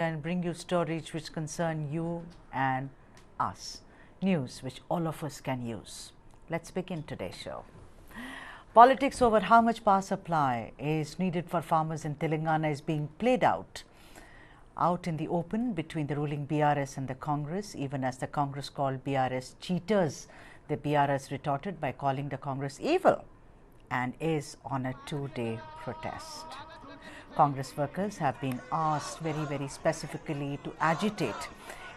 and bring you stories which concern you and us, news which all of us can use. Let's begin today's show. Politics over how much power supply is needed for farmers in Telangana is being played out in the open between the ruling BRS and the Congress. Even as the Congress called BRS cheaters, the BRS retorted by calling the Congress evil and is on a two-day protest. Congress workers have been asked very specifically to agitate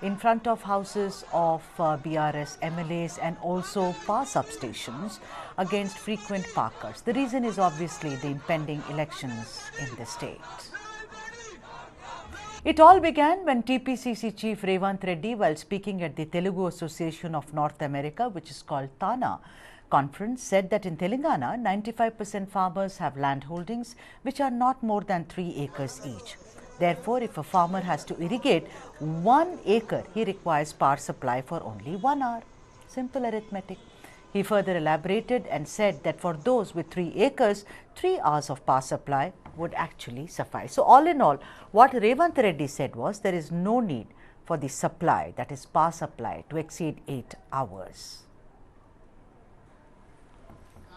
in front of houses of BRS MLAs and also power substations against frequent parkers. The reason is obviously the impending elections in the state. It all began when TPCC Chief Revanth Reddy, while speaking at the Telugu Association of North America, which is called TANA, conference, said that in Telangana, 95% farmers have land holdings which are not more than 3 acres each. Therefore, if a farmer has to irrigate 1 acre, he requires power supply for only 1 hour. Simple arithmetic. He further elaborated and said that for those with 3 acres, 3 hours of power supply would actually suffice. So all in all, what Revanth Reddy said was there is no need for the supply, that is power supply, to exceed 8 hours.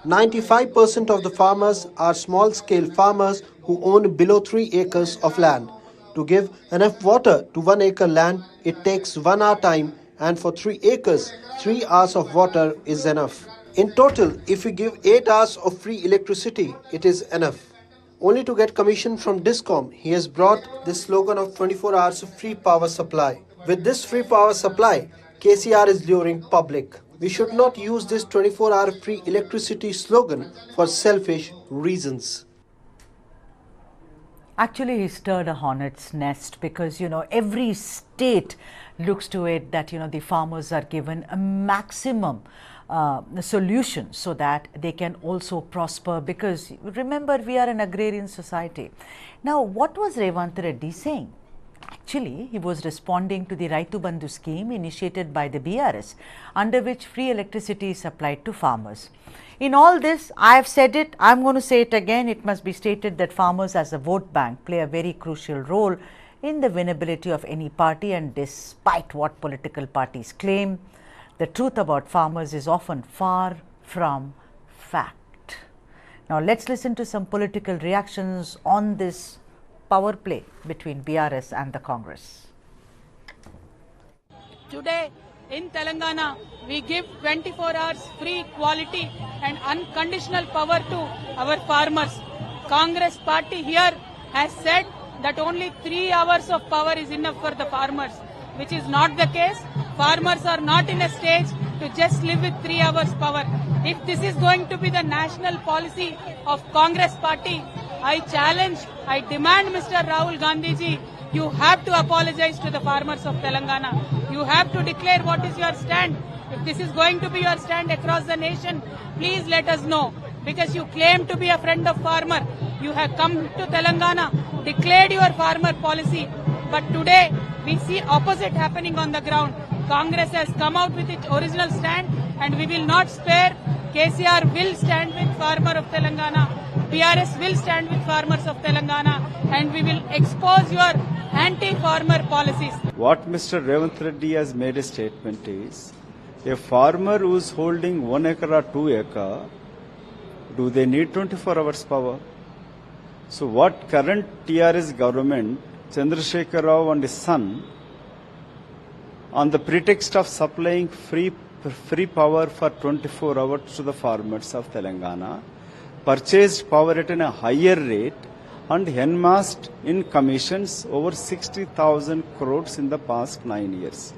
95% of the farmers are small-scale farmers who own below 3 acres of land. To give enough water to 1 acre land, it takes 1 hour time, and for 3 acres, 3 hours of water is enough. In total, if we give 8 hours of free electricity, it is enough. Only to get commission from Discom, he has brought this slogan of 24 hours of free power supply. With this free power supply, KCR is luring public. We should not use this 24-hour free electricity slogan for selfish reasons. Actually, he stirred a hornet's nest because, every state looks to it that, the farmers are given a maximum solution so that they can also prosper, because remember, we are an agrarian society. Now, what was Revanth Reddy saying? Actually, he was responding to the Raitu Bandhu scheme initiated by the BRS, under which free electricity is supplied to farmers. In all this, I have said it, I am going to say it again, it must be stated that farmers as a vote bank play a very crucial role in the winnability of any party, and despite what political parties claim, the truth about farmers is often far from fact. Now, let's listen to some political reactions on this power play between BRS and the Congress. Today in Telangana, we give 24 hours free, quality and unconditional power to our farmers. Congress party here has said that only 3 hours of power is enough for the farmers, which is not the case. Farmers are not in a stage to just live with 3 hours power. If this is going to be the national policy of Congress party, I challenge, I demand Mr. Rahul Gandhi ji, you have to apologize to the farmers of Telangana. You have to declare what is your stand. If this is going to be your stand across the nation, please let us know. Because you claim to be a friend of farmer. You have come to Telangana, declared your farmer policy. But today, we see opposite happening on the ground. Congress has come out with its original stand, and we will not spare. KCR will stand with farmer of Telangana. BRS will stand with farmers of Telangana, and we will expose your anti-farmer policies. What Mr. Revanth Reddy has made a statement is, a farmer who is holding 1 acre or 2 acre, do they need 24 hours power? So what current TRS government, Chandrasekhar Rao and his son, on the pretext of supplying free power for 24 hours to the farmers of Telangana, purchased power at a higher rate and enmassed in commissions over 60,000 crores in the past 9 years.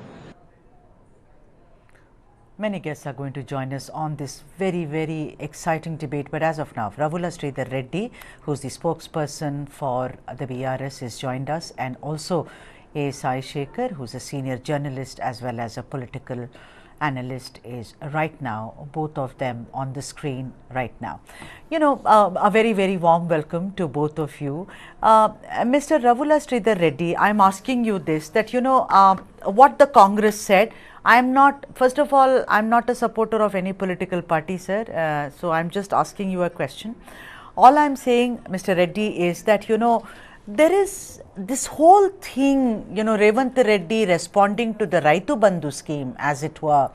Many guests are going to join us on this very exciting debate, but as of now, Ravula Sridhar Reddy, who is the spokesperson for the BRS, has joined us, and also A. Sai Shekhar, who is a senior journalist as well as a political analyst, is right now, both of them on the screen right now. A very warm welcome to both of you. Mr. Ravula Sridhar Reddy, I am asking you this, that what the Congress said. I am not, first of all, I am not a supporter of any political party, sir. So I am just asking you a question. All I am saying, Mr. Reddy, is that there is this whole thing, Revanth Reddy responding to the Raitu Bandhu scheme, as it were,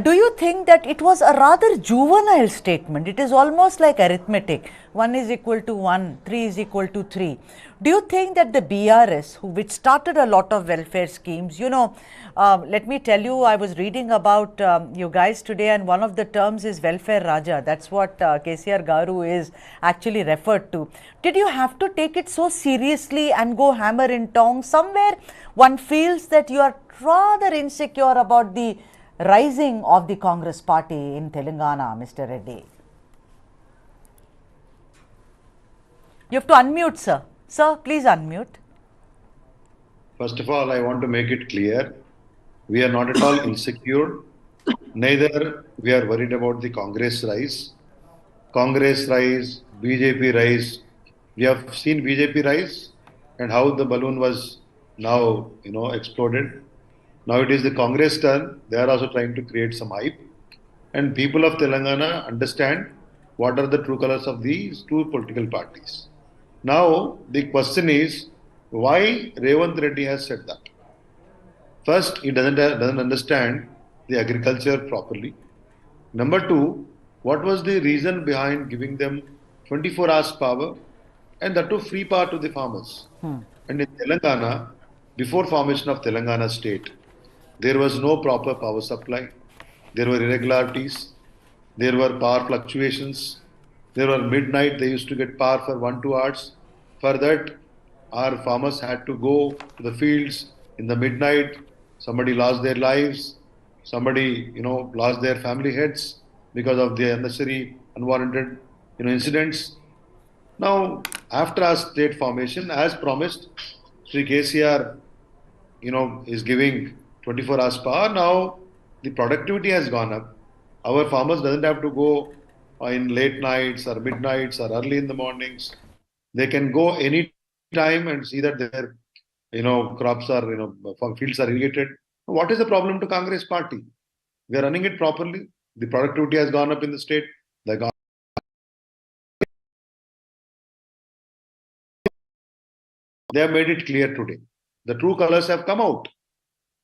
do you think that it was a rather juvenile statement? It is almost like arithmetic. 1 is equal to 1, 3 is equal to 3. Do you think that the BRS, which started a lot of welfare schemes, let me tell you, I was reading about you guys today, and one of the terms is welfare Raja. That's what KCR Garu is actually referred to. Did you have to take it so seriously and go hammer and tongs? Somewhere one feels that you are rather insecure about the rising of the Congress party in Telangana, Mr. Reddy. You have to unmute, sir. Sir, please unmute. First of all, I want to make it clear, we are not at all insecure. Neither we are worried about the Congress rise. Congress rise, BJP rise. We have seen BJP rise and how the balloon was now, exploded. Now it is the Congress turn. They are also trying to create some hype. And people of Telangana understand what are the true colors of these two political parties. Now, the question is, why Revanth Reddy has said that? First, he doesn't understand the agriculture properly. Number two, what was the reason behind giving them 24 hours power and that too free power to the farmers? And in Telangana, before formation of Telangana state, there was no proper power supply. There were irregularities. There were power fluctuations. There were midnight, they used to get power for 1-2 hours. For that, our farmers had to go to the fields in the midnight. Somebody lost their lives. Somebody, lost their family heads because of the unnecessary, unwarranted, incidents. Now, after our state formation, as promised, Sri KCR, is giving 24 hours power. Now, the productivity has gone up. Our farmers doesn't have to go in late nights or midnights or early in the mornings. They can go any time and see that their, crops are, fields are irrigated. What is the problem to Congress party? We are running it properly. The productivity has gone up in the state. They have made it clear today. The true colors have come out.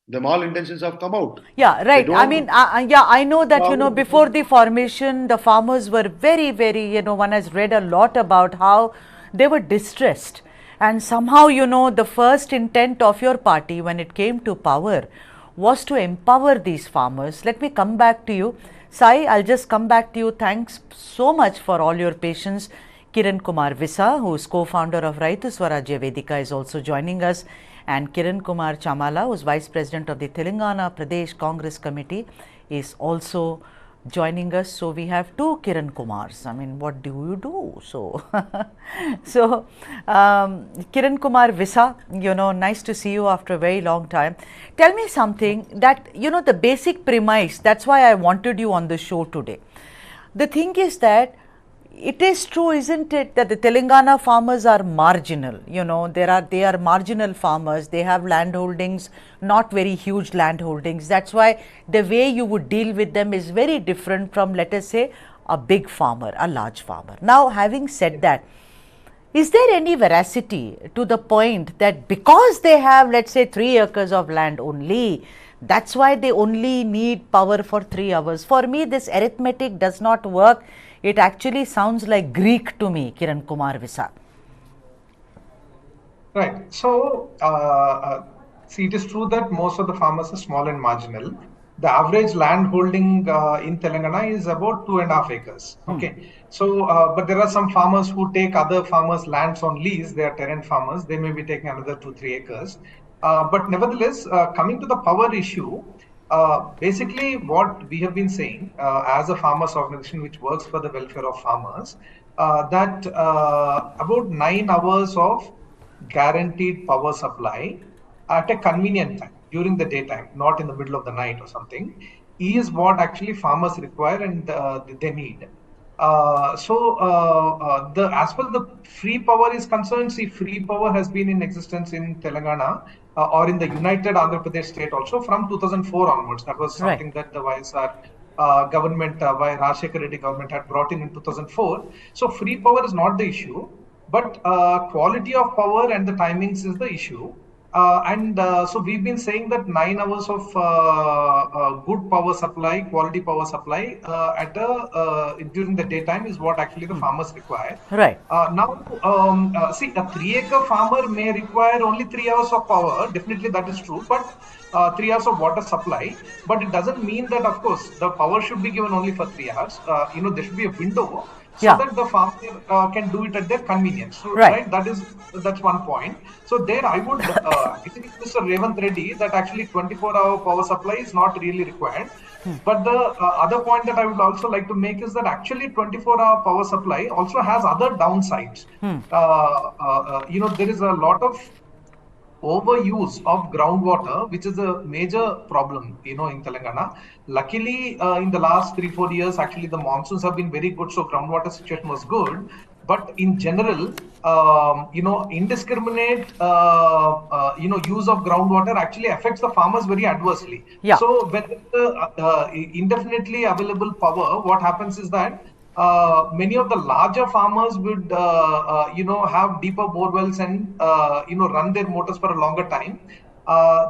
The malintentions have come out. Yeah, right. I mean, I know that, before the formation, the farmers were very, very, one has read a lot about how they were distressed. And somehow, the first intent of your party when it came to power was to empower these farmers. Let me come back to you. Sai, I'll just come back to you. Thanks so much for all your patience. Kiran Kumar Visa, who is co-founder of Raitu Swarajya Vedika, is also joining us. And Kiran Kumar Chamala, who is Vice President of the Telangana Pradesh Congress Committee, is also joining us. So we have two Kiran Kumars. I mean, what do you do? So, Kiran Kumar Visa, nice to see you after a very long time. Tell me something that, the basic premise, that's why I wanted you on the show today. The thing is that it is true, isn't it, that the Telangana farmers are marginal. They are marginal farmers. They have land holdings, not very huge land holdings. That's why the way you would deal with them is very different from, let us say, a big farmer, a large farmer. Now, having said that, is there any veracity to the point that because they have, let's say, 3 acres of land only, that's why they only need power for 3 hours? For me, this arithmetic does not work. It actually sounds like Greek to me, Kiran Kumar Visa. Right. So, see, it is true that most of the farmers are small and marginal. The average land holding in Telangana is about 2.5 acres. Okay. So, but there are some farmers who take other farmers' lands on lease. They are tenant farmers. They may be taking another 2-3 acres. But nevertheless, coming to the power issue, basically what we have been saying as a farmers organization which works for the welfare of farmers, that about 9 hours of guaranteed power supply at a convenient time during the daytime, not in the middle of the night or something, is what actually farmers require and they need. As far as the free power is concerned, see, free power has been in existence in Telangana or in the United Andhra Pradesh state also from 2004 onwards. That was something that the YSR government, by Rajshekar Reddy government had brought in 2004. So free power is not the issue. but quality of power and the timings is the issue. So we've been saying that 9 hours of good power supply, quality power supply during the daytime is what actually the farmers require. Right. See, a 3-acre farmer may require only 3 hours of power. Definitely, that is true. But 3 hours of water supply. But it doesn't mean that, of course, the power should be given only for 3 hours. There should be a window so that the farmer can do it at their convenience. So, right. That's one point. So there, I would agree with Mr. Revanth Reddy that actually 24-hour power supply is not really required. But the other point that I would also like to make is that actually 24-hour power supply also has other downsides. There is a lot of overuse of groundwater, which is a major problem, in Telangana. Luckily, in the last 3-4 years, actually the monsoons have been very good, so groundwater situation was good. But in general, indiscriminate, use of groundwater actually affects the farmers very adversely. Yeah. So when indefinitely available power, what happens is that many of the larger farmers would, have deeper bore wells and, run their motors for a longer time,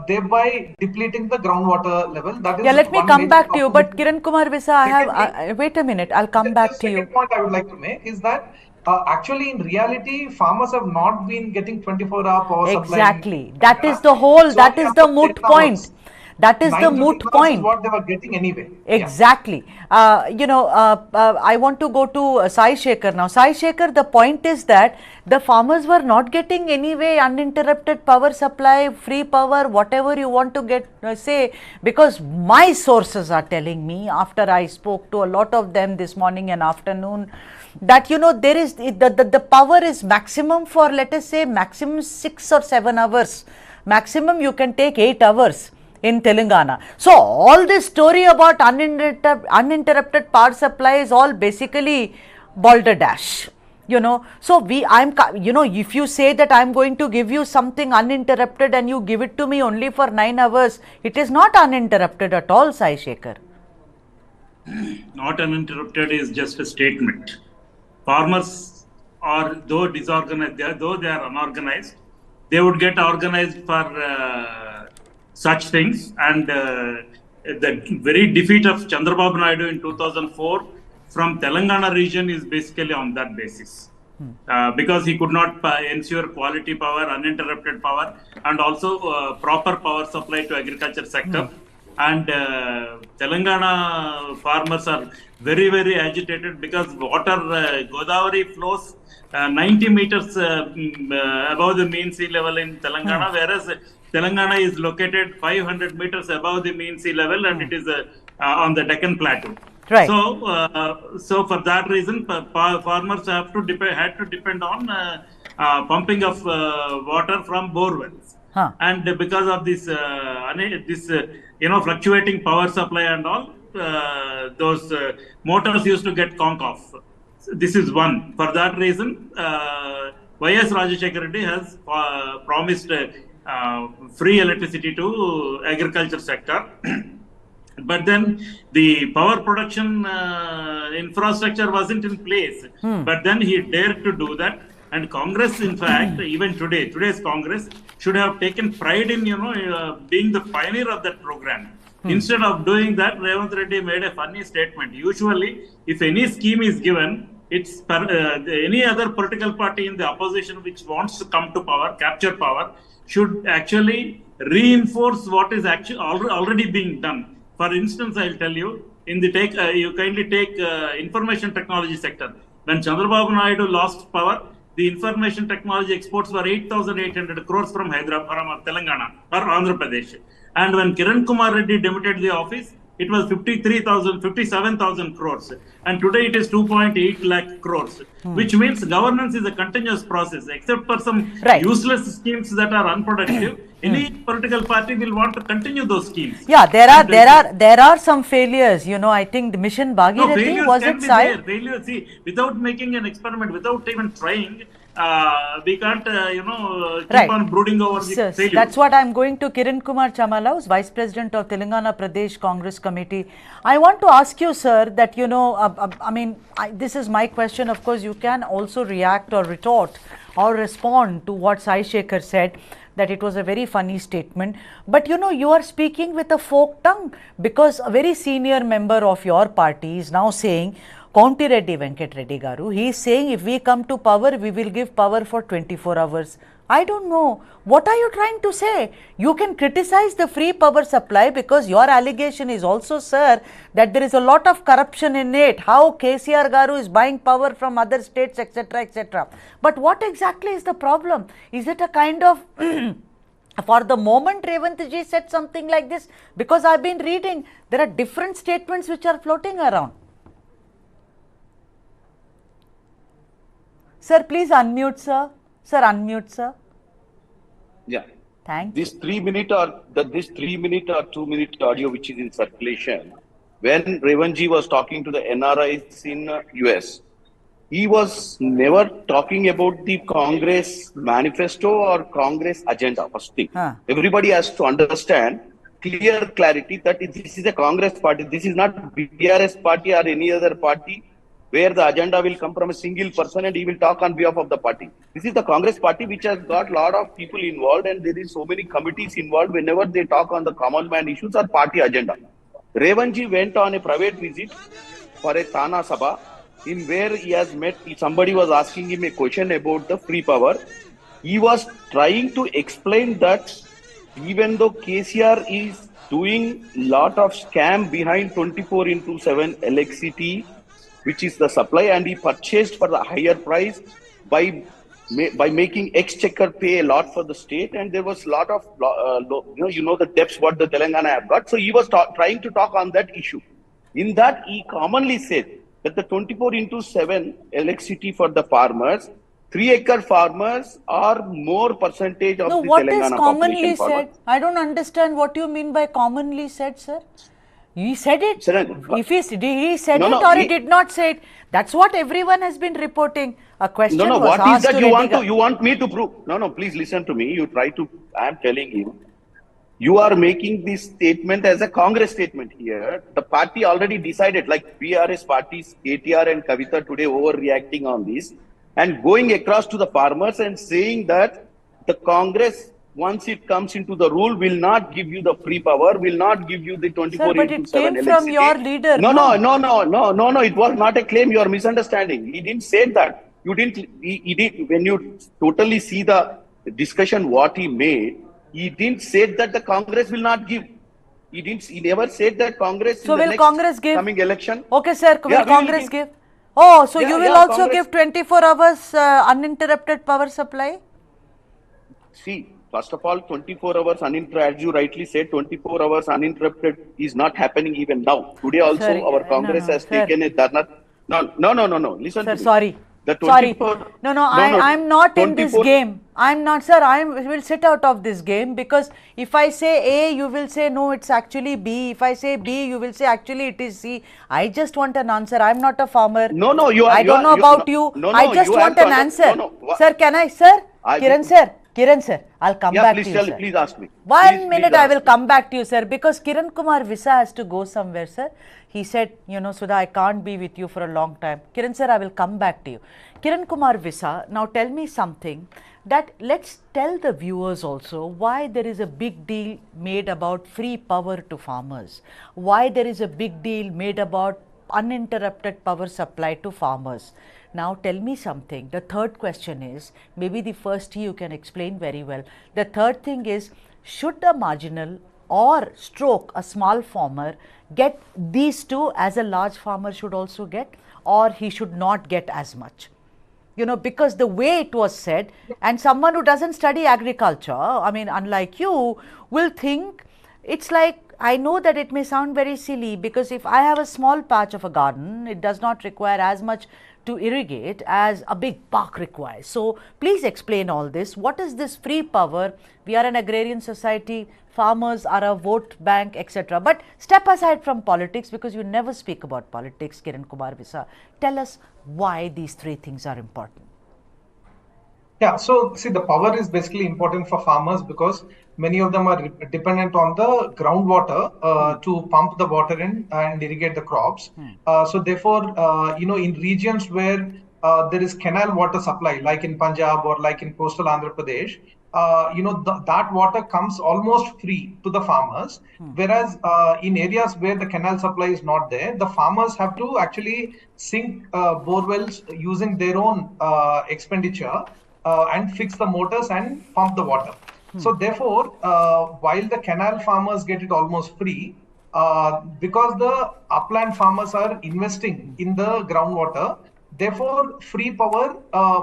thereby depleting the groundwater level. That is let me come back to you. But Kiran Kumar Visa, I have, wait a minute, I'll come back to you. The second point I would like to make is that actually, in reality, farmers have not been getting 24-hour power supply. Exactly. That is the whole, that is the moot point. That is the moot point. Is what they were getting anyway. Exactly. I want to go to Sai Shekhar now. Sai Shekhar, the point is that the farmers were not getting anyway uninterrupted power supply, free power, whatever you want to get, say, because my sources are telling me, after I spoke to a lot of them this morning and afternoon, that there is the power is maximum for, let us say, maximum 6 or 7 hours. Maximum you can take 8 hours in Telangana. So all this story about uninterrupted power supply is all basically balderdash. So if you say that I'm going to give you something uninterrupted and you give it to me only for 9 hours, it is not uninterrupted at all, Sai Shekhar. Not uninterrupted is just a statement. Farmers are, though disorganized, though they are unorganized, they would get organized for such things, and the very defeat of Chandrababu Naidu in 2004 from Telangana region is basically on that basis, because he could not ensure quality power, uninterrupted power, and also proper power supply to agriculture sector. And Telangana farmers are very, very agitated because water, Godavari flows 90 meters above the mean sea level in Telangana, whereas Telangana is located 500 meters above the mean sea level, and it is on the Deccan Plateau. Right. So for that reason, farmers had to depend on pumping of water from bore wells. And because of this, fluctuating power supply and all, those motors used to get Cong off. This is one. For that reason, Y.S. Rajashekar Reddy has promised free electricity to agriculture sector. But then the power production infrastructure wasn't in place. But then he dared to do that. And Congress, in fact, even today's Congress should have taken pride in, being the pioneer of that program. Instead of doing that, Revanth Reddy made a funny statement. Usually, if any scheme is given, it's any other political party in the opposition which wants to come to power, capture power, should actually reinforce what is actually already being done. For instance, I'll tell you, you kindly take information technology sector. When Chandrababu Naidu lost power, the information technology exports were 8,800 crores from Hyderabad, from Telangana or Andhra Pradesh. And when Kiran Kumar Reddy demitted the office, it was 57,000 crores. And today it is 2.8 lakh crores, which means governance is a continuous process. Except for some useless schemes that are unproductive, any political party will want to continue those schemes. Yeah, there are some failures. I think the Mission Bhagirathi was it, Sai? Failures, see, without making an experiment, without even trying, we can't, Right. keep on brooding over the Yes, failure. that's what I'm going to Kiran Kumar Chamala, who's Vice President of Telangana Pradesh Congress Committee. I want to ask you, sir, that this is my question. Of course, you can also react or retort or respond to what Sai Shekhar said, that it was a very funny statement. But you are speaking with a folk tongue, because a very senior member of your party is now saying, County Reddy Venkat Reddy Garu, he is saying if we come to power, we will give power for 24 hours. I don't know. What are you trying to say? You can criticize the free power supply because your allegation is also, sir, that there is a lot of corruption in it. How KCR Garu is buying power from other states, etc., etc. But what exactly is the problem? Is it a kind of for the moment Revanth ji said something like this? Because I've been reading, there are different statements which are floating around. Sir, please unmute, sir. Sir, unmute, sir. Yeah. Thank this 3 minute or this 3 minute or 2 minute audio which is in circulation, when Revanth was talking to the NRIs in US, he was never talking about the Congress manifesto or Congress agenda. First thing, everybody has to understand clear clarity that this is a Congress party. This is not BRS party or any other party where the agenda will come from a single person and he will talk on behalf of the party. This is the Congress party which has got a lot of people involved, and there is so many committees involved whenever they talk on the common man issues or party agenda. Revanth went on a private visit for a Thana Sabha, in where he has met, somebody was asking him a question about the free power. He was trying to explain that even though KCR is doing lot of scam behind 24/7 electricity, which is the supply, and he purchased for the higher price by making exchequer pay a lot for the state, and there was a lot of the debts what the Telangana have got. So he was trying to talk on that issue. In that, he commonly said that the 24/7 electricity for the farmers, 3-acre farmers are more percentage of the Telangana population. What is commonly said? I don't understand what you mean by commonly said, sir. He said it. If he said it or he did not say it, that's what everyone has been reporting. A question was what asked is that to you want me to prove? No, please listen to me. I am telling you, you are making this statement as a Congress statement here. The party already decided, like BRS parties, KTR and Kavita today overreacting on this and going across to the farmers and saying that the Congress, once it comes into the rule, will not give you the free power, will not give you the 24/7 Sir, but it came electricity. from your leader. No. It was not a claim. You are misunderstanding. He didn't say that. You didn't. He did. When you totally see the discussion, what he made, he didn't say that the Congress will not give. He didn't. He never said that Congress. So in the will next Congress give? Coming election? Okay, sir. Will Yeah, Congress give? Oh, so you will also Congress give 24 hours uninterrupted power supply? See, first of all, 24 hours uninterrupted, as you rightly said, 24 hours uninterrupted is not happening even now. Today also, Sir, our Congress has taken a dharna. No. Listen to me. Sorry. Sorry. I'm not in this game. I'm not, sir. I will sit out of this game, because if I say A, you will say no, it's actually B. If I say B, you will say actually it is C. I just want an answer. I'm not a farmer. No, you are. I don't know about you. I just want an answer. Sir, can I, sir? Kiran sir, I'll come back to you, sir. Please ask me. 1 minute, I will come back to you, sir, because Kiran Kumar Visa has to go somewhere, sir. He said, Sudha, I can't be with you for a long time. Kiran sir, I will come back to you. Kiran Kumar Visa, now tell me something, that let's tell the viewers also why there is a big deal made about free power to farmers, why there is a big deal made about uninterrupted power supply to farmers. Now tell me something. The third question is, maybe the first you can explain very well. The third thing is, should a marginal or stroke a small farmer get these two as a large farmer should also get, or he should not get as much? Because the way it was said, and someone who doesn't study agriculture, I mean, unlike you, will think it's like, I know that it may sound very silly, because if I have a small patch of a garden, it does not require as much to irrigate as a big park requires. So please explain all this. What is this free power? We are an agrarian society, farmers are a vote bank, etc. But step aside from politics, because you never speak about politics, Kiran Kumar Visa. Tell us why these three things are important. Yeah, so see, the power is basically important for farmers because many of them are dependent on the groundwater to pump the water in and irrigate the crops. So therefore, in regions where there is canal water supply, like in Punjab or like in coastal Andhra Pradesh, that water comes almost free to the farmers. Whereas in areas where the canal supply is not there, the farmers have to actually sink bore wells using their own expenditure and fix the motors and pump the water. So therefore, while the canal farmers get it almost free, because the upland farmers are investing in the groundwater, therefore free power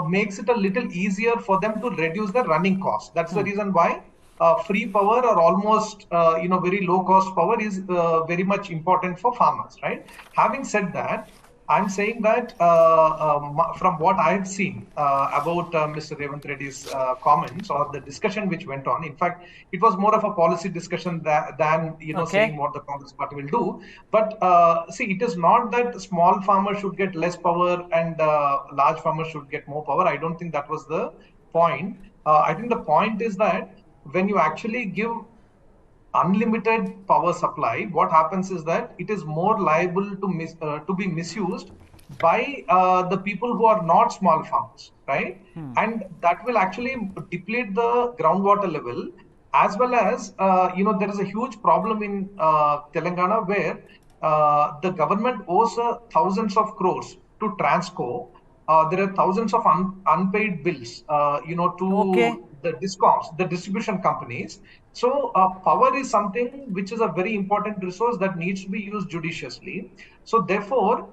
makes it a little easier for them to reduce the running costs. That's the reason why free power or almost very low cost power is very much important for farmers, right? Having said that, I'm saying that from what I've seen about Mr. Revanth Reddy's comments or the discussion which went on, in fact, it was more of a policy discussion than saying what the Congress party will do. But see, it is not that small farmers should get less power and large farmers should get more power. I don't think that was the point. I think the point is that when you actually give unlimited power supply, what happens is that it is more liable to be misused by the people who are not small farmers, right? And that will actually deplete the groundwater level, as well as there is a huge problem in Telangana where the government owes thousands of crores to Transco. There are thousands of unpaid bills, to the discoms, the distribution companies. So power is something which is a very important resource that needs to be used judiciously. So therefore,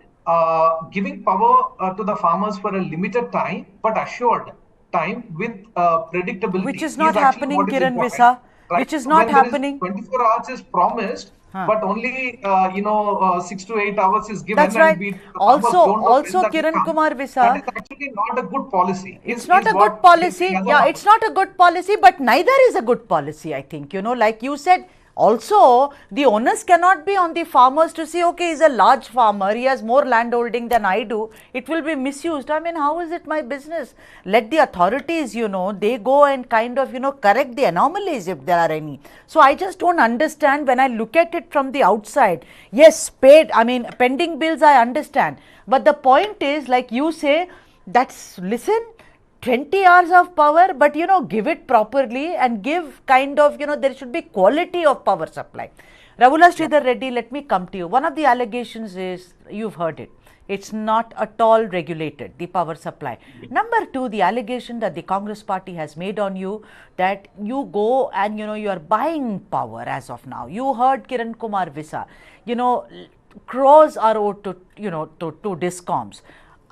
giving power to the farmers for a limited time, but assured time with predictability, Which is not actually happening, what is Kiran important. Visa. Right? Which is So not when there is happening. 24 hours is promised, but only 6 to 8 hours is given, That's right. and the Also, farmers don't know when that will Kiran come. Kumar That Visa, is actually not a good policy. it's not a good what we policy. think as a Yeah, farmer. it's not a good policy, but neither is a good policy, I think. Like you said, also the onus cannot be on the farmers to say, okay, he's a large farmer, he has more land holding than I do, it will be misused. I mean, how is it my business? Let the authorities, they go and kind of, correct the anomalies if there are any. So I just don't understand when I look at it from the outside. Yes, pending bills I understand, but the point is, like you say, listen, 20 hours of power, but give it properly and give kind of, there should be quality of power supply. Ravula Sridhar Reddy, let me come to you. One of the allegations is, you've heard it, it's not at all regulated, the power supply. Number two, the allegation that the Congress party has made on you, that you go and, you are buying power as of now. You heard Kiran Kumar Visa, crores are owed to, to discoms.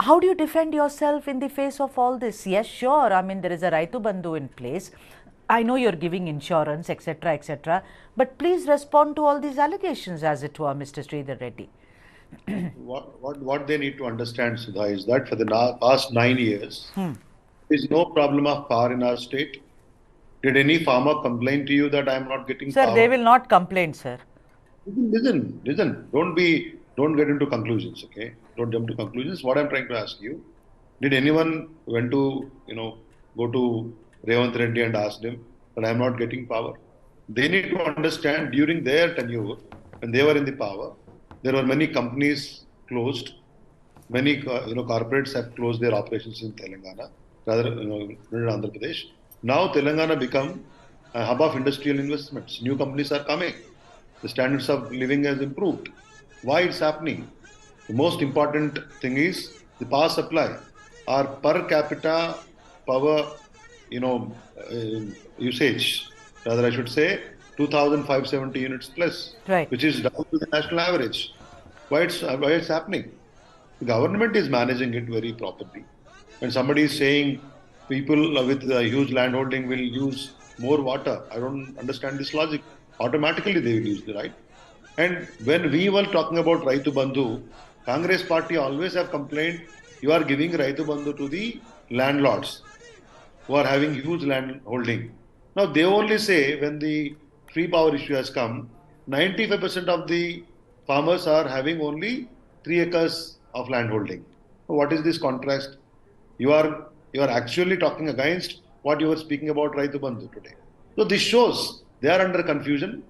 How do you defend yourself in the face of all this? Yes, sure, there is a Raitu Bandhu in place. I know you're giving insurance, etc., but please respond to all these allegations, as it were, Mr. Sridhar Reddy. What they need to understand, Sudha, is that for the past 9 years, there is no problem of power in our state. Did any farmer complain to you that I am not getting power? Sir, they will not complain, sir. Listen. Don't get into conclusions, okay? Don't jump to conclusions. What I'm trying to ask you, did anyone went to, go to Revanth Reddy and asked him that I'm not getting power? They need to understand during their tenure, when they were in the power, there were many companies closed. Many, corporates have closed their operations in Telangana, rather, Andhra Pradesh. Now Telangana become a hub of industrial investments. New companies are coming. The standards of living has improved. Why it's happening? The most important thing is the power supply. Our per capita power, usage, rather I should say, 2,570 units plus, right, which is down to the national average. Why it's happening? The government is managing it very properly. When somebody is saying people with a huge landholding will use more water, I don't understand this logic. Automatically they will use the right. And when we were talking about Raitu Bandhu, Congress party always have complained, you are giving Raitu Bandhu to the landlords who are having huge land holding. Now they only say when the free power issue has come, 95% of the farmers are having only 3 acres of land holding. So what is this contrast? You are You are actually talking against what you were speaking about Raitu Bandhu today. So this shows they are under confusion.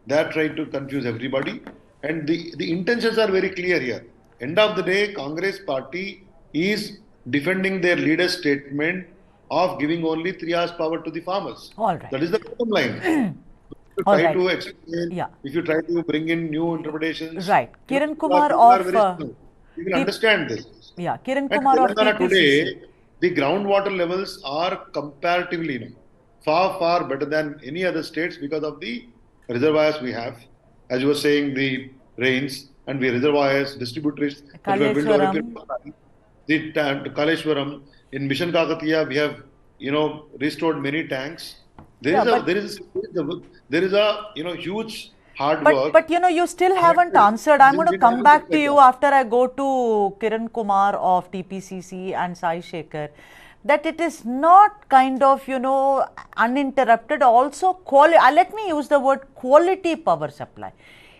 They are trying to confuse everybody. And the intentions are very clear here. End of the day, Congress party is defending their leader's statement of giving only 3 hours power to the farmers. All right. That is the bottom line. If you All try right. to explain, Yeah. if you try to bring in new interpretations, Right. Kiran Kumar people are of very slow. You will understand this. yeah, Kiran And Kumar of Telangana TPCC. today, the groundwater levels are comparatively far better than any other states because of the reservoirs we have. As you were saying, the rains and the reservoirs, distributors that we have built over a period of time. The Kaleshwaram, in Mission Kakatiya, we have restored many tanks. There is a huge hard work. But you still haven't answered. I'm going to come back to you after I go to Kiran Kumar of TPCC and Sai Shekhar. That it is not kind of uninterrupted. Also, let me use the word quality power supply.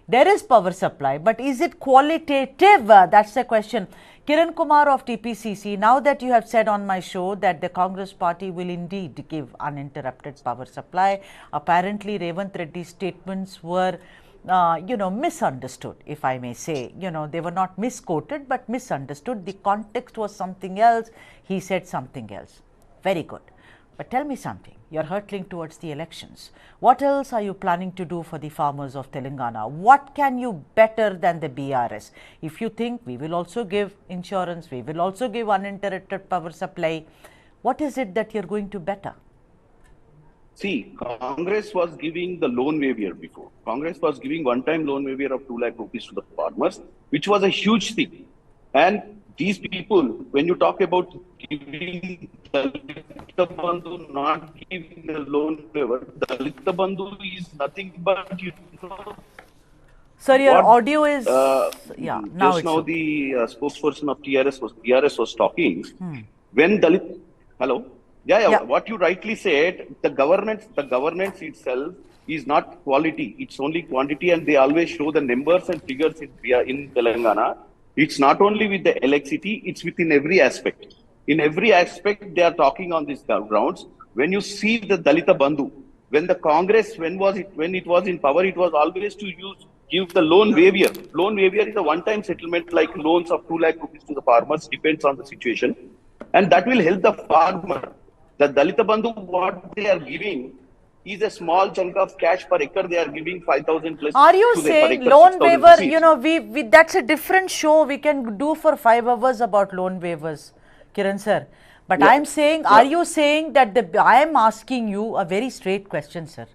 There is power supply, but is it qualitative? That's the question. Kiran Kumar of TPCC, now that you have said on my show that the Congress party will indeed give uninterrupted power supply, apparently Revanth Reddy's statements were misunderstood, if I may say. They were not misquoted, but misunderstood. The context was something else. He said something else. Very good. But tell me something. You're hurtling towards the elections. What else are you planning to do for the farmers of Telangana? What can you better than the BRS? If you think we will also give insurance, we will also give uninterrupted power supply, what is it that you're going to better? See, Congress was giving the loan waiver before. Congress was giving one-time loan waiver of 2 lakh rupees to the farmers, which was a huge thing. And these people, when you talk about giving Dalita Bandhu, not giving the loan waiver, Dalita Bandhu is nothing but, Sir, your audio is, now it's now okay. The spokesperson of TRS was talking. When Dalit, hello? Yeah, what you rightly said, the governance itself is not quality, it's only quantity, and they always show the numbers and figures in Telangana. It's not only with the electricity, it's within every aspect. In every aspect, they are talking on these grounds. When you see the Dalita Bandhu, when the Congress, when it was in power, it was always to give the loan waiver. Loan waiver is a one-time settlement, like loans of 2 lakh rupees to the farmers, depends on the situation. And that will help the farmer. The Dalita Bandhu, what they are giving is a small chunk of cash per acre. They are giving 5,000 plus. Are you saying loan waiver, that's a different show we can do for 5 hours about loan waivers, Kiran sir. But I'm saying, are you saying that I am asking you a very straight question, sir.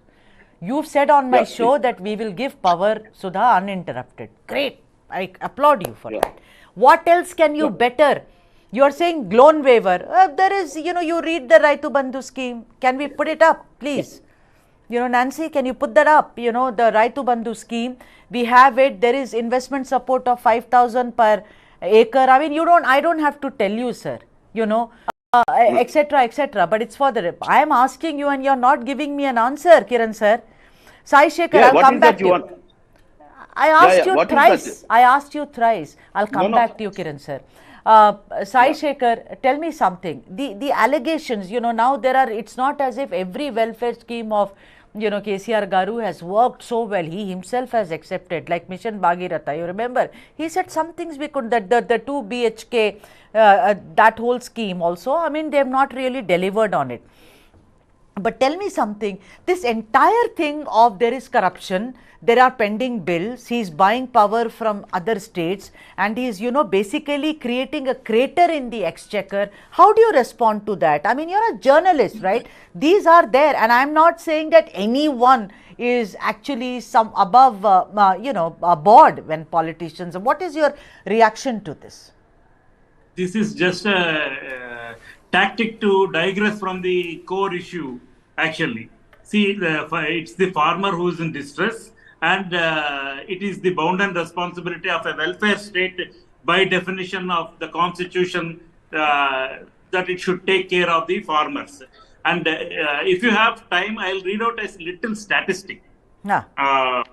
You've said on my show that we will give power, Sudha, uninterrupted. Great. I applaud you for that. What else can you better? You are saying loan waiver. There is, you read the Raitu Bandhu scheme. Can we put it up, please? Nancy, can you put that up? The Raitu Bandhu scheme. We have it. There is investment support of 5,000 per acre. I mean, I don't have to tell you, sir. Etc., etc. But it's for the. I am asking you, and you're not giving me an answer, Kiran sir. Sai Shekhar, I'll come back to you. I asked you thrice. I asked you thrice. I'll come back to you, Kiran sir. Sai Shekhar, tell me something. The allegations, now it's not as if every welfare scheme of, KCR Garu has worked so well. He himself has accepted, like Mission Bhagiratha. You remember? He said some things we could, the 2 BHK, that whole scheme also. I mean, they have not really delivered on it. But tell me something, this entire thing of there is corruption, there are pending bills, he is buying power from other states, and he is, basically creating a crater in the exchequer. How do you respond to that? I mean, you're a journalist, right? These are there, and I'm not saying that anyone is actually some above, board when politicians. What is your reaction to this? This is just a tactic to digress from the core issue, actually. See, it's the farmer who is in distress, and it is the bound and responsibility of a welfare state, by definition of the constitution, that it should take care of the farmers. And if you have time, I'll read out a little statistic. The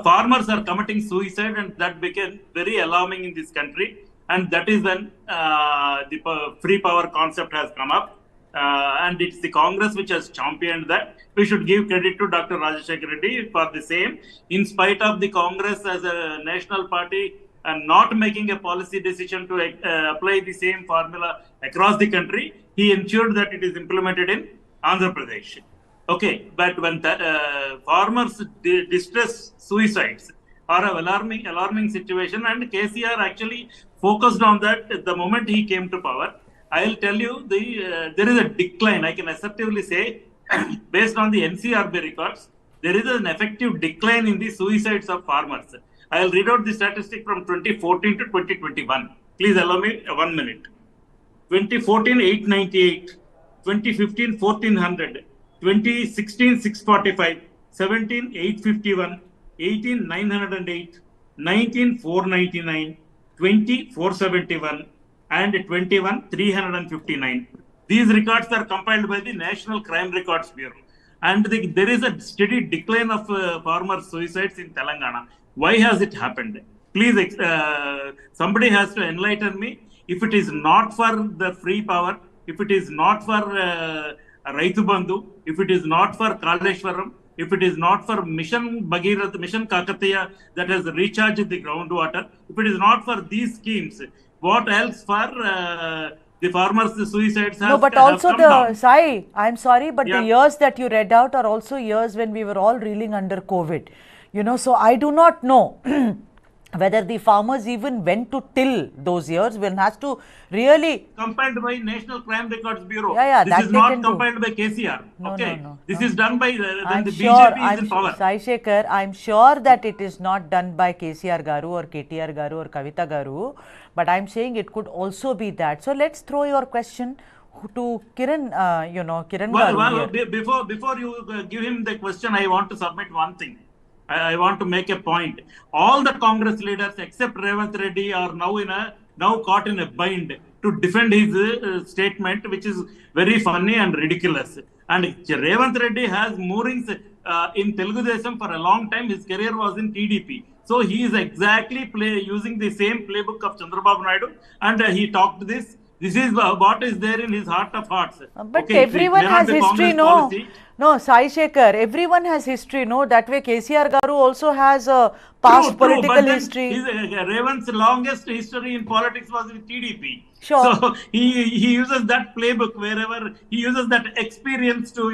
farmers are committing suicide, and that became very alarming in this country. and that is when the free power concept has come up. And it's the Congress which has championed that. We should give credit to Dr. Rajasekhar Reddy for the same. In spite of the Congress as a national party and not making a policy decision to apply the same formula across the country, he ensured that it is implemented in Andhra Pradesh. Okay, but when farmers distress suicides are an alarming situation, and KCR actually focused on that the moment he came to power. I'll tell you, there is a decline. I can assertively say, based on the NCRB records, there is an effective decline in the suicides of farmers. I'll read out the statistic from 2014 to 2021. Please allow me 1 minute. 2014, 898. 2015, 1400. 2016, 645. 17, 851. 18, 908. 19, 499. 20, 471. And 21, 359. These records are compiled by the National Crime Records Bureau. And there is a steady decline of farmer suicides in Telangana. Why has it happened? Please, somebody has to enlighten me. If it is not for the free power, if it is not for Raitu Bandhu, if it is not for Kaleshwaram, if it is not for Mission Bhagirath, Mission Kakatiya that has recharged the groundwater, if it is not for these schemes, what else for the farmers' suicides has? No, but also Sai, I'm sorry, but the years that you read out are also years when we were all reeling under COVID. You know, so I do not know whether the farmers even went to till those years. One has to really compiled by National Crime Records Bureau. This is not compiled by KCR. This is done by when the BJP is in power. Sai Shekhar, I'm sure that it is not done by KCR Garu or KTR Garu or Kavita Garu, but I'm saying it could also be that. So let's throw your question to Kiran, Kiran Garu. Before you give him the question, I want to submit one thing. I want to make a point. All the Congress leaders except Revanth Reddy are now caught in a bind to defend his statement, which is very funny and ridiculous. And Revanth Reddy has moorings in Telugu Desam for a long time. His career was in TDP. So he is exactly using the same playbook of Chandrababu Naidu, and he talked this. This is what is there in his heart of hearts. But everyone has history, no? No, Sai Shekhar, everyone has history, no? That way KCR Garu also has a past political history. Revanth's longest history in politics was with TDP. Sure. So he uses that playbook wherever he uses that experience to,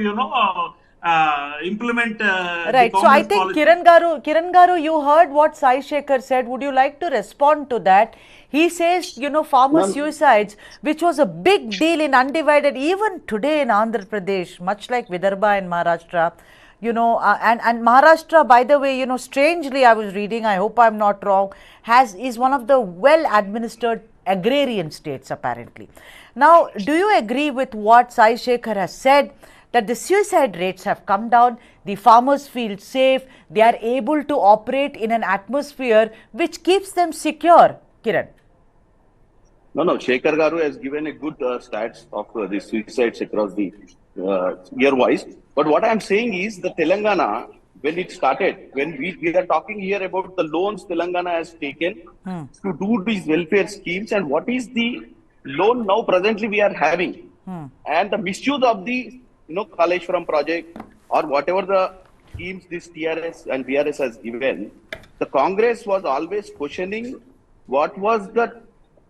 implement right. So I think Kiran Garu, you heard what Sai Shekhar said. Would you like to respond to that? He says, farmer suicides, which was a big deal in undivided, even today in Andhra Pradesh, much like Vidarbha and Maharashtra, and Maharashtra, by the way, strangely, I was reading, I hope I'm not wrong, is one of the well-administered agrarian states, apparently. Now, do you agree with what Sai Shekhar has said, that the suicide rates have come down, the farmers feel safe, they are able to operate in an atmosphere which keeps them secure? Kiran. No, Shekhar Garu has given a good stats of the suicides across the year-wise. But what I am saying is the Telangana, when it started, when we are talking here about the loans Telangana has taken to do these welfare schemes, and what is the loan now presently we are having, and the misuse of the Kaleshwaram project or whatever the schemes this TRS and BRS has given, the Congress was always questioning what was the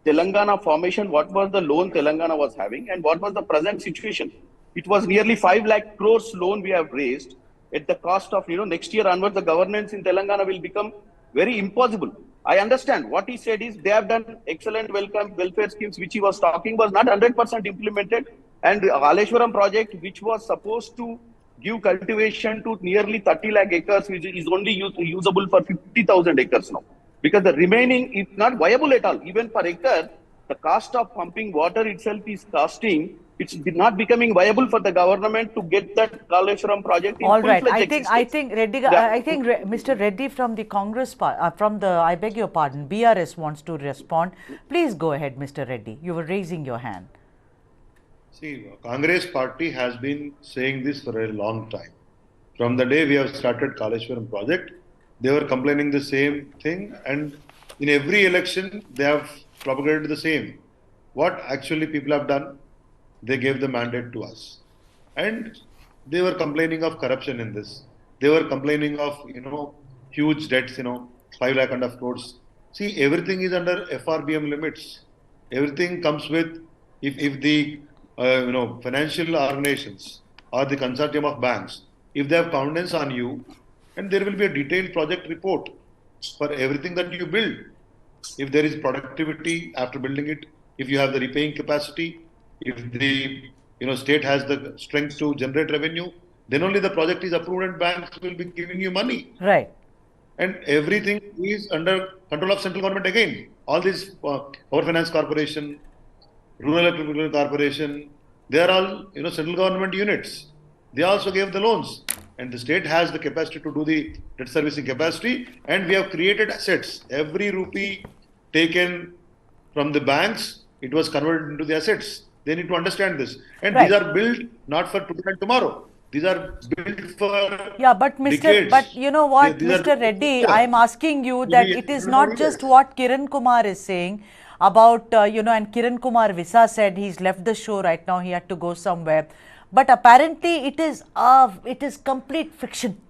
Telangana formation, what was the loan Telangana was having, and what was the present situation. It was nearly 5 lakh crores loan we have raised at the cost of, next year onwards, the governance in Telangana will become very impossible. I understand what he said is they have done excellent welfare schemes, which he was talking was not 100% implemented. And the Kaleshwaram project, which was supposed to give cultivation to nearly 30 lakh acres, which is only usable for 50,000 acres now. Because the remaining is not viable at all. Even per hectare, the cost of pumping water itself is costing. It's not becoming viable for the government to get that Kaleshwaram project in full-fledged existence. I think Mr. Reddy from the Congress, I beg your pardon, BRS wants to respond. Please go ahead, Mr. Reddy. You were raising your hand. See, Congress party has been saying this for a long time. From the day we have started Kaleshwaram project, they were complaining the same thing, and in every election they have propagated the same. What actually people have done, they gave the mandate to us. And they were complaining of corruption in this. They were complaining of, huge debts, 5 lakh and of crores. See, everything is under FRBM limits. Everything comes with, if the, financial organizations or the consortium of banks, if they have confidence on you, and there will be a detailed project report for everything that you build. If there is productivity after building it, if you have the repaying capacity, if the state has the strength to generate revenue, then only the project is approved and banks will be giving you money. Right. And everything is under control of central government again. All these Power Finance Corporation, Rural Electrical Corporation, they are all central government units. They also gave the loans. And the state has the capacity to do the debt servicing capacity, and we have created assets. Every rupee taken from the banks, it was converted into the assets. They need to understand this. And Right. these are built not for today and tomorrow. These are built for Yeah, but decades. but you know what, These are Mr. Reddy, future. I'm asking you that it is not just what Kiran Kumar is saying about, and Kiran Kumar Visa said he's left the show right now, he had to go somewhere. But apparently it is complete fiction.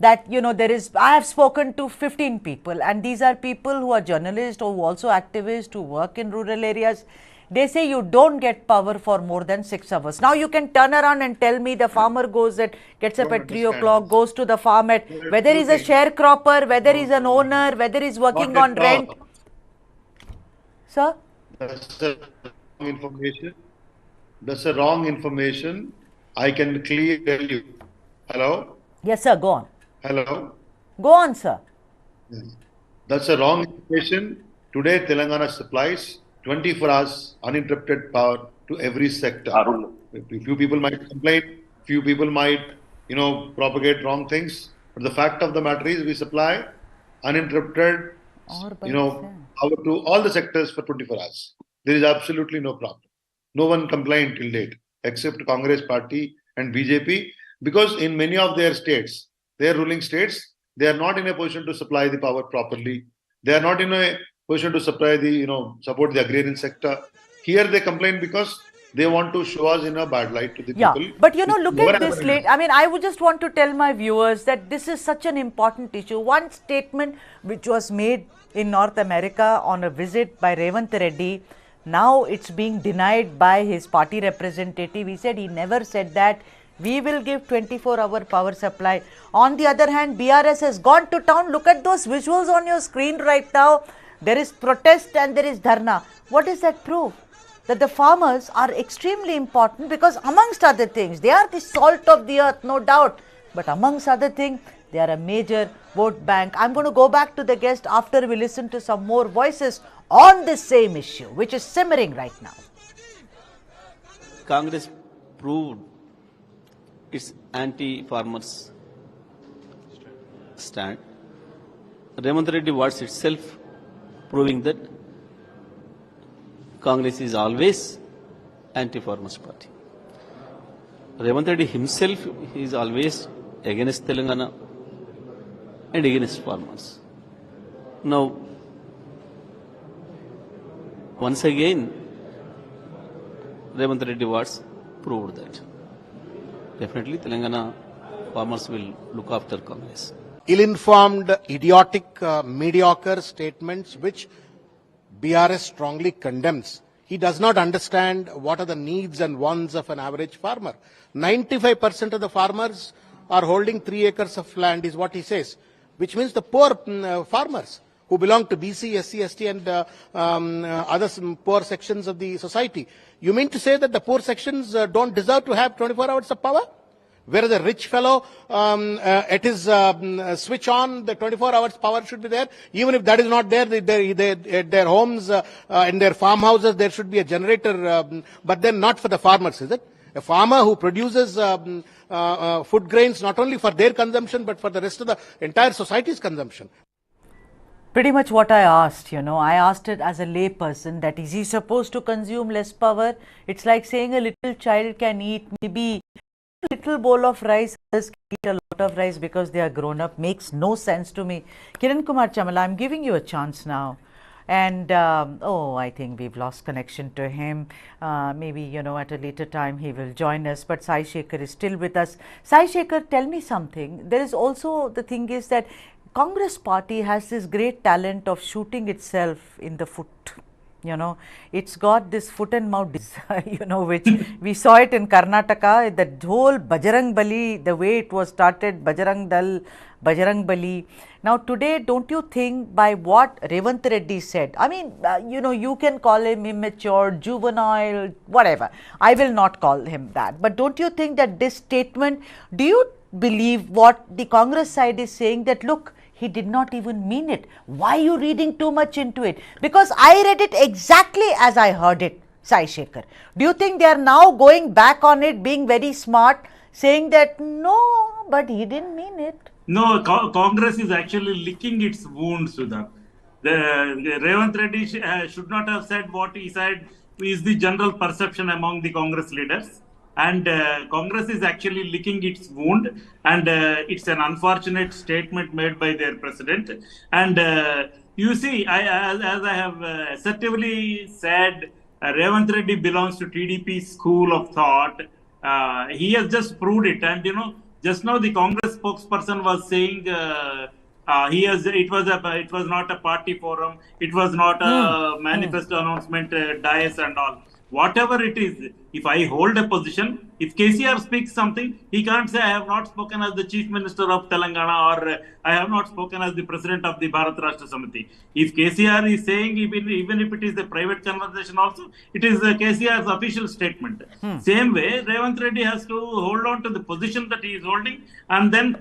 That, I have spoken to 15 people, and these are people who are journalists or who also activists who work in rural areas. They say you don't get power for more than 6 hours. Now you can turn around and tell me the farmer gets up at 3 o'clock, goes to the farm at, whether he's a sharecropper, whether he's an owner, whether he's working on rent. Sir? That's the wrong information. That's a wrong information. I can clearly tell you. Hello? Yes, sir, go on. Hello? Go on, sir. That's a wrong information. Today, Telangana supplies 24 hours uninterrupted power to every sector. Few people might complain, few people might, propagate wrong things. But the fact of the matter is we supply uninterrupted, power to all the sectors for 24 hours. There is absolutely no problem. No one complained till date, except Congress party and BJP, because in many of their states, their ruling states, they are not in a position to supply the power properly. They are not in a position to supply the, support the agrarian sector. Here they complain because they want to show us in a bad light to the people. Yeah, but look at this late. I mean, I would just want to tell my viewers that this is such an important issue. One statement which was made in North America on a visit by Revanth Reddy, now it's being denied by his party representative. He said he never said that. We will give 24-hour power supply. On the other hand, BRS has gone to town. Look at those visuals on your screen right now. There is protest and there is dharna. What does that prove? That the farmers are extremely important, because amongst other things, they are the salt of the earth, no doubt. But amongst other things, they are a major vote bank. I'm going to go back to the guest after we listen to some more voices on this same issue, which is simmering right now. Congress proved its anti-farmers stand. Revanth Reddy words itself proving that Congress is always anti-farmers party. Revanth Reddy himself is always against Telangana and against farmers. Now, once again, Revanth Reddy words proved that. Definitely, Telangana farmers will look after Congress. Ill-informed, idiotic, mediocre statements which BRS strongly condemns. He does not understand what are the needs and wants of an average farmer. 95% of the farmers are holding 3 acres of land is what he says, which means the poor farmers who belong to BC, SC, ST and other poor sections of the society. You mean to say that the poor sections don't deserve to have 24 hours of power? Whereas a rich fellow, at his switch on, the 24 hours power should be there. Even if that is not there, at their homes, in their farmhouses, there should be a generator, but then not for the farmers, is it? A farmer who produces food grains not only for their consumption, but for the rest of the entire society's consumption. Pretty much what I asked, I asked it as a lay person, that is he supposed to consume less power? It's like saying a little child can eat maybe a little bowl of rice, others can eat a lot of rice because they are grown up. Makes no sense to me. Kiran Kumar Chamala, I'm giving you a chance now. And oh, I think we've lost connection to him. Maybe, you know, at a later time he will join us, but Sai Shekhar is still with us. Sai Shekhar, tell me something. There is also, the thing is that Congress party has this great talent of shooting itself in the foot. You know, it's got this foot and mouth disease, you know, which we saw it in Karnataka, the whole Bajrang Bali, the way it was started, Bajrang Dal, Bajrang Bali. Now today, don't you think by what Revanth Reddy said, I mean, you know, you can call him immature, juvenile, whatever. I will not call him that. But don't you think that this statement, do you believe what the Congress side is saying, that look, he did not even mean it. Why are you reading too much into it? Because I read it exactly as I heard it, Sai Shekhar. Do you think they are now going back on it, being very smart, saying that no, but he didn't mean it? No, Congress is actually licking its wounds with that. The Revanth Reddy should not have said what he said is the general perception among the Congress leaders. And Congress is actually licking its wound, and it's an unfortunate statement made by their president. And you see, as I have assertively said, Revanth Reddy belongs to TDP school of thought. He has just proved it. And, you know, just now the Congress spokesperson was saying it was not a party forum, it was not a manifesto announcement dais and all. Whatever it is, if I hold a position, if KCR speaks something, he can't say I have not spoken as the Chief Minister of Telangana, or I have not spoken as the President of the Bharat Rashtra Samiti. If KCR is saying, even if it is a private conversation also, it is KCR's official statement. Same way, Revanth Reddy has to hold on to the position that he is holding, and then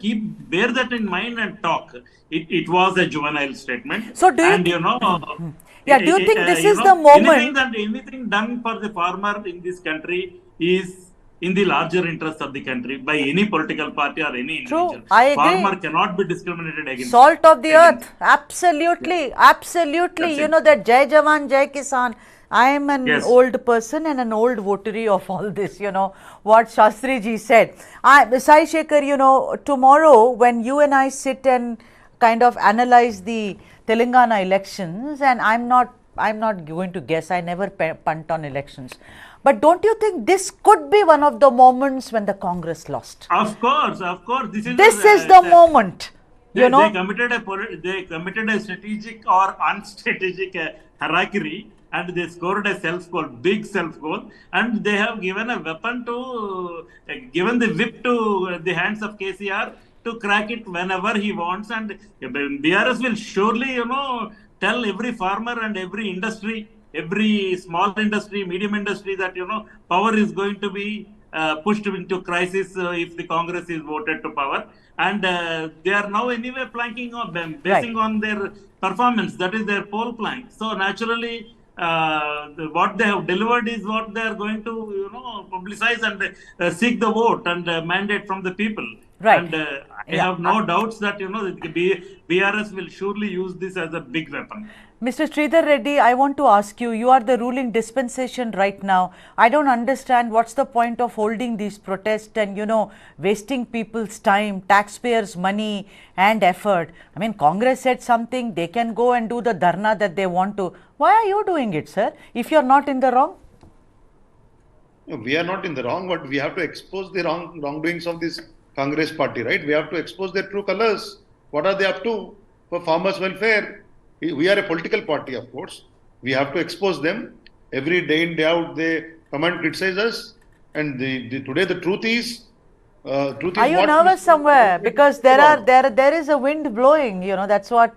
bear that in mind and talk. It was a juvenile statement. So do you, and, you know, yeah, do you think this is the moment? Anything done for the farmer in this country is in the larger interest of the country by any political party or any individual. True, I agree. Farmer cannot be discriminated against. Salt of the earth, absolutely, absolutely. That's you it. know that Jai Jawan, Jai Kisan. I am an Yes. old person and an old votary of all this, you know, what Shastri ji said. Sai Shekhar, you know, tomorrow when you and I sit and kind of analyze the Telangana elections, and I'm not going to guess, I never punt on elections. But don't you think this could be one of the moments when the Congress lost? Of course. This is the moment. You know, they committed a strategic or unstrategic harakiri, and they scored a self-goal, big self-goal, and they have given a weapon to, given the whip to the hands of KCR to crack it whenever he wants. And BRS will surely, you know, tell every farmer and every industry, every small industry, medium industry, that, you know, power is going to be pushed into crisis if the Congress is voted to power. And they are now anyway planking on them, basing on their performance. That is their poll plank. So naturally, what they have delivered is what they are going to, you know, publicize and seek the vote and mandate from the people. Right. And I have no doubts that, you know, the BRS will surely use this as a big weapon. Mr. Sridhar Reddy, I want to ask you, you are the ruling dispensation right now. I don't understand what's the point of holding these protests and, you know, wasting people's time, taxpayers' money and effort. I mean, Congress said something, they can go and do the dharna that they want to. Why are you doing it, sir, if you're not in the wrong? We are not in the wrong, but we have to expose the wrongdoings of this Congress party, right? We have to expose their true colors. What are they up to for farmers' welfare? We are a political party, of course. We have to expose them. Every day in, day out, they come and criticize us. And today the truth is... Are you nervous somewhere? Because there is a wind blowing, you know, that's what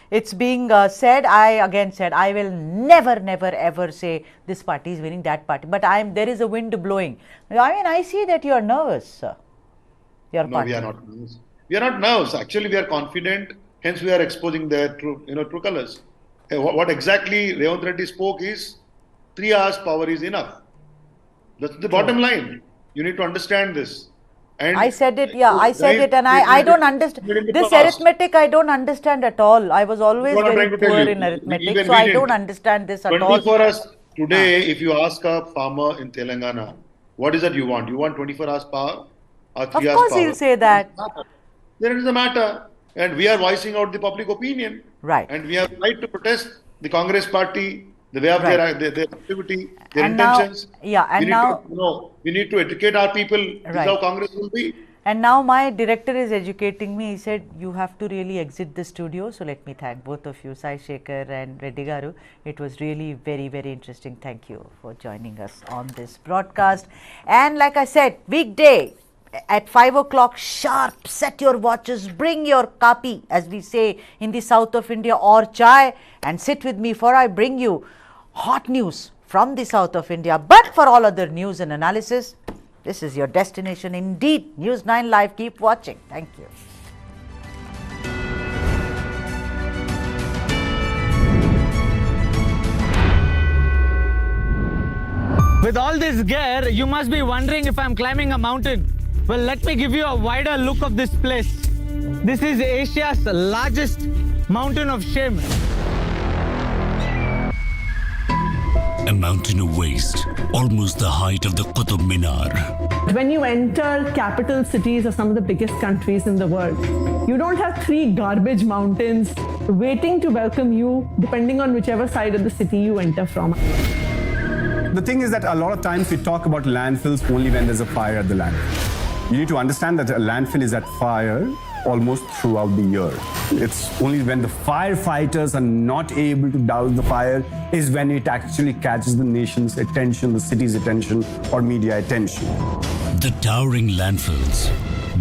it's being said. I again said, I will never ever say this party is winning, that party. But there is a wind blowing. I mean, I see that you are nervous, sir. No, we are not nervous. We are not nervous. Actually, we are confident. Hence, we are exposing their true colors. What exactly Revanth Reddy spoke is 3 hours power is enough. That's the bottom line. You need to understand this. And I said it, yeah, I said it, and I don't understand this arithmetic. I don't understand at all. I was always very poor in arithmetic, so I don't understand this at all. 24 hours today, if you ask a farmer in Telangana, what is that you want? You want 24 hours power or 3 hours power? Of course, he'll say that. Then it is a matter, and we are voicing out the public opinion. Right. And we have right to protest the Congress party, the way of their activity, their And now- intentions. yeah, and now- We need to educate our people. This is how Congress will be. And now my director is educating me. He said, you have to really exit the studio. So let me thank both of you, Sai Shekhar and Reddy Garu. It was really very, very interesting. Thank you for joining us on this broadcast. And like I said, weekday at 5 o'clock sharp, set your watches, bring your kapi, as we say in the south of India, or chai, and sit with me for I bring you hot news from the south of India. But for all other news and analysis, this is your destination indeed. News9 Live. Keep watching. Thank you. With all this gear, you must be wondering if I'm climbing a mountain. Well, let me give you a wider look of this place. This is Asia's largest mountain of shame. A mountain of waste, almost the height of the Qutub Minar. When you enter capital cities of some of the biggest countries in the world, you don't have 3 garbage mountains waiting to welcome you, depending on whichever side of the city you enter from. The thing is that a lot of times we talk about landfills only when there's a fire at the landfill. You need to understand that a landfill is at fire almost throughout the year. It's only when the firefighters are not able to douse the fire is when it actually catches the nation's attention, the city's attention, or media attention. The towering landfills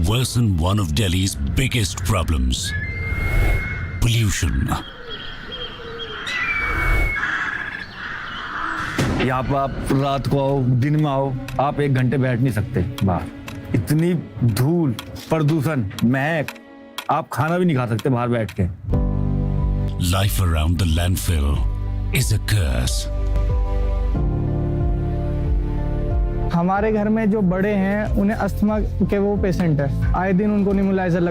worsen one of Delhi's biggest problems: pollution. यहाँ पर आप रात को आओ, दिन में आओ, आप 1 घंटे बैठ नहीं सकते बाहर। इतनी धूल, प्रदूषण, महक, आप खाना भी नहीं खा सकते बाहर बैठ के। Life around the landfill is a curse. हमारे घर में जो बड़े हैं, उन्हें अस्थमा के वो पेशेंट है। आए दिन उनको नेबुलाइजर लगा